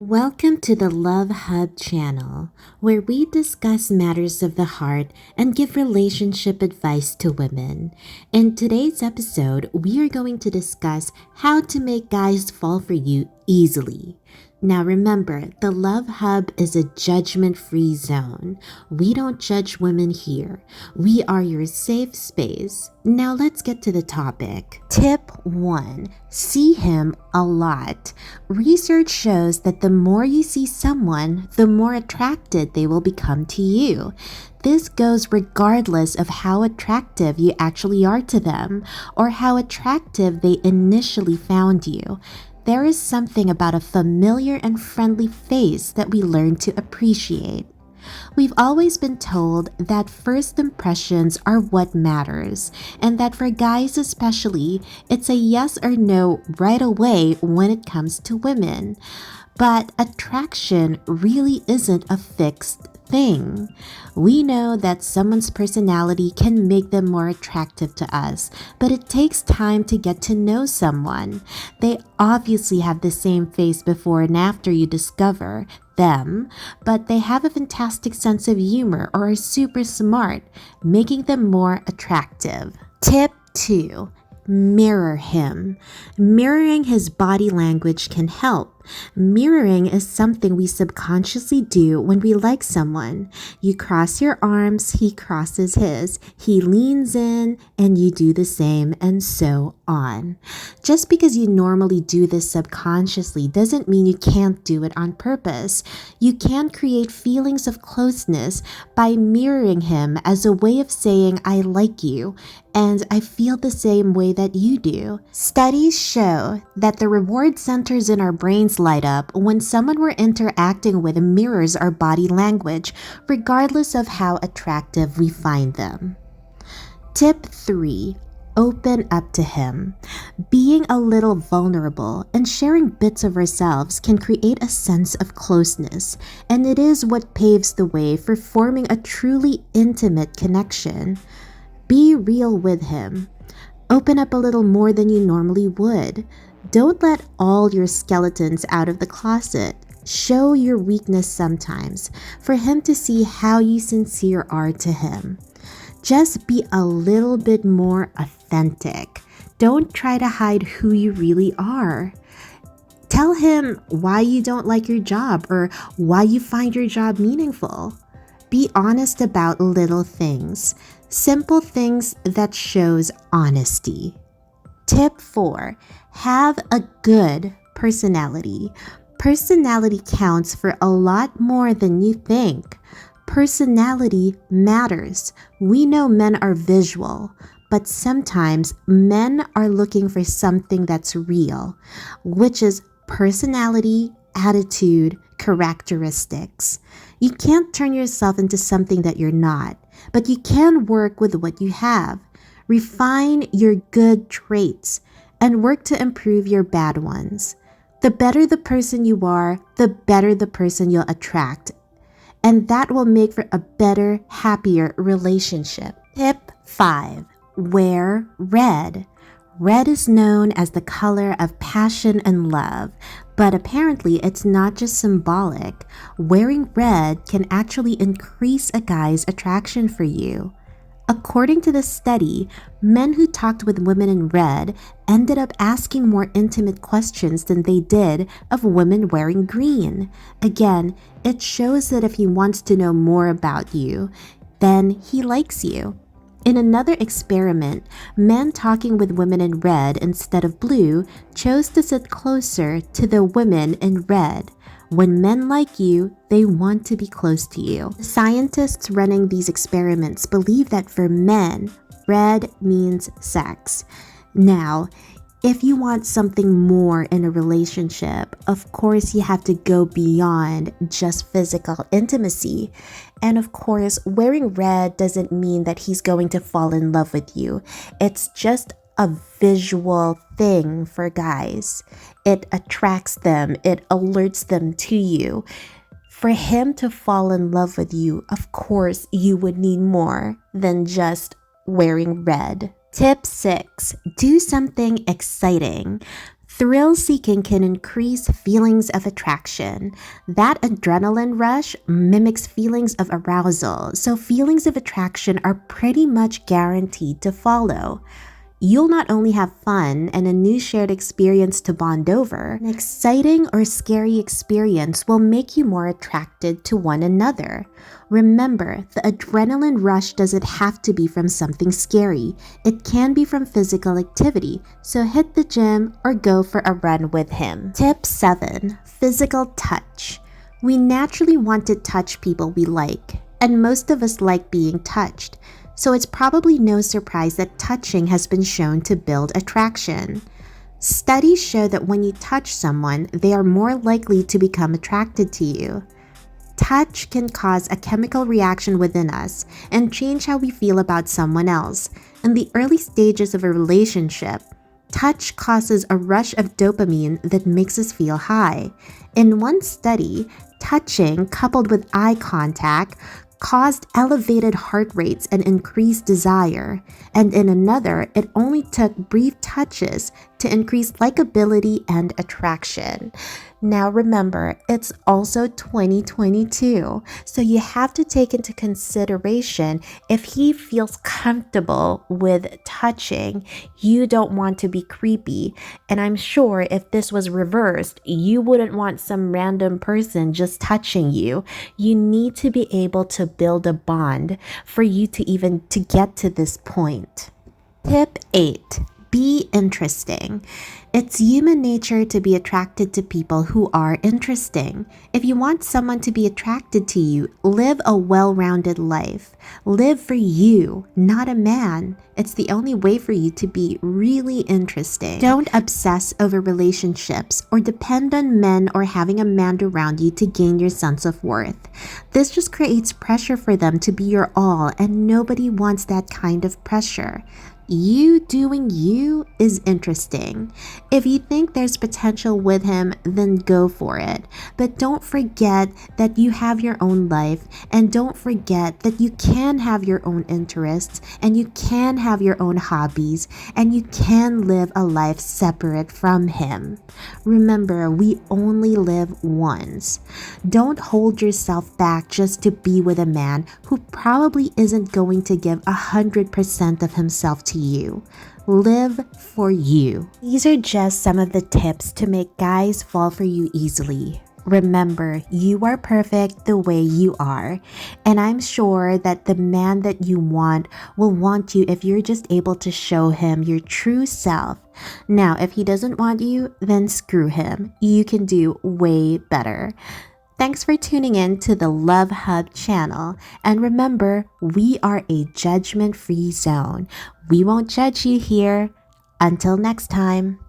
Welcome to the Love Hub channel, where we discuss matters of the heart and give relationship advice to women. In today's episode, we are going to discuss how to make guys fall for you easily. Now remember, the Love Hub is a judgment-free zone. We don't judge women here. We are your safe space. Now let's get to the topic. Tip 1. See him a lot. Research shows that the more you see someone, the more attracted they will become to you. This goes regardless of how attractive you actually are to them or how attractive they initially found you. There is something about a familiar and friendly face that we learn to appreciate. We've always been told that first impressions are what matters, and that for guys especially, it's a yes or no right away when it comes to women. But attraction really isn't a fixed thing. We know that someone's personality can make them more attractive to us, but it takes time to get to know someone. They obviously have the same face before and after you discover them, but they have a fantastic sense of humor or are super smart, making them more attractive. Tip 2. Mirror him. Mirroring his body language can help. Mirroring is something we subconsciously do when we like someone. You cross your arms, he crosses his. He leans in, and you do the same, and so on. Just because you normally do this subconsciously doesn't mean you can't do it on purpose. You can create feelings of closeness by mirroring him as a way of saying, I like you, and I feel the same way that you do. Studies show that the reward centers in our brains light up when someone we're interacting with mirrors our body language, regardless of how attractive we find them. Tip 3. Open up to him. Being a little vulnerable and sharing bits of ourselves can create a sense of closeness, and it is what paves the way for forming a truly intimate connection. Be real with him. Open up a little more than you normally would. Don't let all your skeletons out of the closet. Show your weakness sometimes for him to see how you sincere are to him. Just be a little bit more authentic. Don't try to hide who you really are. Tell him why you don't like your job or why you find your job meaningful. Be honest about little things. Simple things that shows honesty. Tip 4. Have a good personality. Personality counts for a lot more than you think. Personality matters. We know men are visual, but sometimes men are looking for something that's real, which is personality, attitude, characteristics. You can't turn yourself into something that you're not, but you can work with what you have. Refine your good traits and work to improve your bad ones. The better the person you are, the better the person you'll attract. And that will make for a better, happier relationship. Tip 5. Wear red. Red is known as the color of passion and love, but apparently it's not just symbolic. Wearing red can actually increase a guy's attraction for you. According to the study, men who talked with women in red ended up asking more intimate questions than they did of women wearing green. Again, it shows that if he wants to know more about you, then he likes you. In another experiment, men talking with women in red instead of blue chose to sit closer to the women in red. When men like you, they want to be close to you. Scientists running these experiments believe that for men, red means sex. Now, if you want something more in a relationship, of course you have to go beyond just physical intimacy. And of course, wearing red doesn't mean that he's going to fall in love with you. It's just a visual thing for guys. It attracts them, it alerts them to you. For him to fall in love with you, of course, you would need more than just wearing red. Tip 6. Do something exciting. Thrill seeking can increase feelings of attraction. That adrenaline rush mimics feelings of arousal, so feelings of attraction are pretty much guaranteed to follow. You'll not only have fun and a new shared experience to bond over, an exciting or scary experience will make you more attracted to one another. Remember, the adrenaline rush doesn't have to be from something scary. It can be from physical activity, so hit the gym or go for a run with him. Tip 7. Physical touch. We naturally want to touch people we like, and most of us like being touched. So it's probably no surprise that touching has been shown to build attraction. Studies show that when you touch someone, they are more likely to become attracted to you. Touch can cause a chemical reaction within us and change how we feel about someone else. In the early stages of a relationship, touch causes a rush of dopamine that makes us feel high. In one study, touching coupled with eye contact caused elevated heart rates and increased desire, and in another, it only took brief touches to increase likability and attraction. Now remember, it's also 2022, so you have to take into consideration if he feels comfortable with touching. You don't want to be creepy, and I'm sure if this was reversed, you wouldn't want some random person just touching you. You need to be able to build a bond for you to get to this point. Tip 8. Be interesting. It's human nature to be attracted to people who are interesting. If you want someone to be attracted to you, live a well-rounded life. Live for you, not a man. It's the only way for you to be really interesting. Don't obsess over relationships or depend on men or having a man around you to gain your sense of worth. This just creates pressure for them to be your all, and nobody wants that kind of pressure. You doing you is interesting. If you think there's potential with him, then go for it. But don't forget that you have your own life, and don't forget that you can have your own interests, and you can have your own hobbies, and you can live a life separate from him. Remember, we only live once. Don't hold yourself back just to be with a man who probably isn't going to give 100% of himself to you. Live for you. These are just some of the tips to make guys fall for you easily. Remember, you are perfect the way you are, and I'm sure that the man that you want will want you if you're just able to show him your true self. Now, if he doesn't want you, then screw him. You can do way better. Thanks for tuning in to the Love Hub channel. And remember, we are a judgment-free zone. We won't judge you here. Until next time.